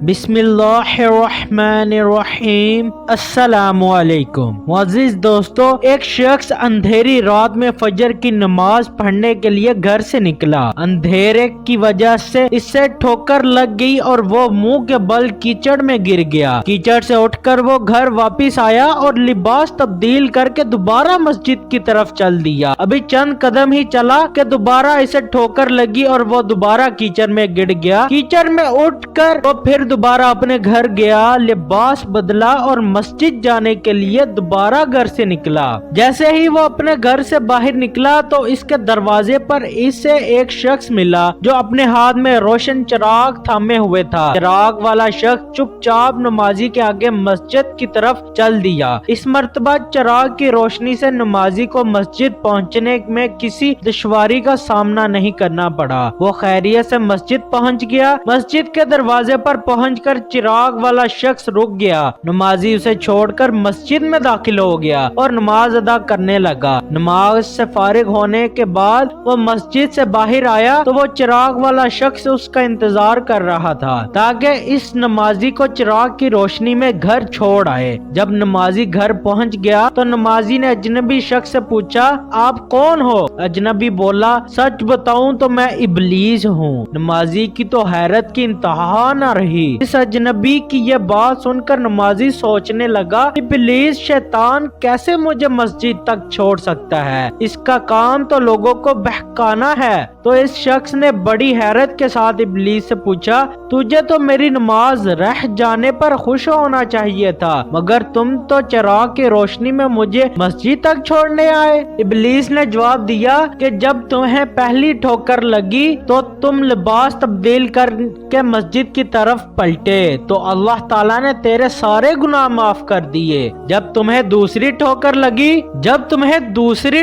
بسم اللہ الرحمن الرحیم۔ السلام علیکم معزز دوستو، ایک شخص اندھیری رات میں فجر کی نماز پڑھنے کے لیے گھر سے نکلا۔ اندھیرے کی وجہ سے اس سے ٹھوکر لگ گئی اور وہ منہ کے بل کیچڑ میں گر گیا۔ کیچڑ سے اٹھ کر وہ گھر واپس آیا اور لباس تبدیل کر کے دوبارہ مسجد کی طرف چل دیا۔ ابھی چند قدم ہی چلا کہ دوبارہ اسے ٹھوکر لگی اور وہ دوبارہ کیچڑ میں گر گیا۔ کیچڑ میں اٹھ کر وہ پھر دوبارہ اپنے گھر گیا، لباس بدلا اور مسجد جانے کے لیے دوبارہ گھر سے نکلا۔ جیسے ہی وہ اپنے گھر سے باہر نکلا تو اس کے دروازے پر اسے ایک شخص ملا جو اپنے ہاتھ میں روشن چراغ تھامے ہوئے تھا۔ چراغ والا شخص چپ چاپ نمازی کے آگے مسجد کی طرف چل دیا۔ اس مرتبہ چراغ کی روشنی سے نمازی کو مسجد پہنچنے میں کسی دشواری کا سامنا نہیں کرنا پڑا۔ وہ خیریت سے مسجد پہنچ گیا۔ مسجد کے دروازے پر پہنچ کر چراغ والا شخص رک گیا۔ نمازی اسے چھوڑ کر مسجد میں داخل ہو گیا اور نماز ادا کرنے لگا۔ نماز سے فارغ ہونے کے بعد وہ مسجد سے باہر آیا تو وہ چراغ والا شخص اس کا انتظار کر رہا تھا تاکہ اس نمازی کو چراغ کی روشنی میں گھر چھوڑ آئے۔ جب نمازی گھر پہنچ گیا تو نمازی نے اجنبی شخص سے پوچھا، آپ کون ہو؟ اجنبی بولا، سچ بتاؤں تو میں ابلیس ہوں۔ نمازی کی تو حیرت کی انتہا نہ رہی۔ اس اجنبی کی یہ بات سن کر نمازی سوچنے لگا، ابلیس شیطان کیسے مجھے مسجد تک چھوڑ سکتا ہے؟ اس کا کام تو لوگوں کو بہکانا ہے۔ تو اس شخص نے بڑی حیرت کے ساتھ ابلیس سے پوچھا، تجھے تو میری نماز رہ جانے پر خوش ہونا چاہیے تھا، مگر تم تو چراغ کی روشنی میں مجھے مسجد تک چھوڑنے آئے۔ ابلیس نے جواب دیا کہ جب تمہیں پہلی ٹھوکر لگی تو تم لباس تبدیل کر کے مسجد کی طرف پلٹے تو اللہ تعالیٰ نے تیرے سارے گناہ معاف کر دیے۔ جب تمہیں دوسری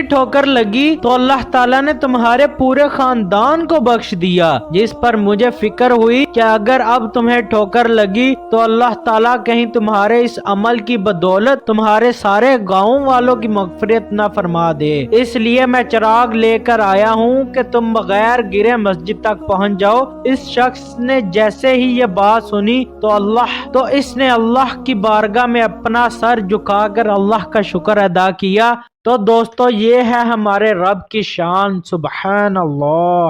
ٹھوکر لگی تو اللہ تعالیٰ نے تمہارے پورے خاندان کو بخش دیا، جس پر مجھے فکر ہوئی کہ اگر اب تمہیں ٹھوکر لگی تو اللہ تعالیٰ کہیں تمہارے اس عمل کی بدولت تمہارے سارے گاؤں والوں کی مغفرت نہ فرما دے۔ اس لیے میں چراغ لے کر آیا ہوں کہ تم بغیر گرے مسجد تک پہنچ جاؤ۔ اس شخص نے جیسے ہی یہ بات سنی تو اس نے اللہ کی بارگاہ میں اپنا سر جھکا کر اللہ کا شکر ادا کیا۔ تو دوستو، یہ ہے ہمارے رب کی شان، سبحان اللہ۔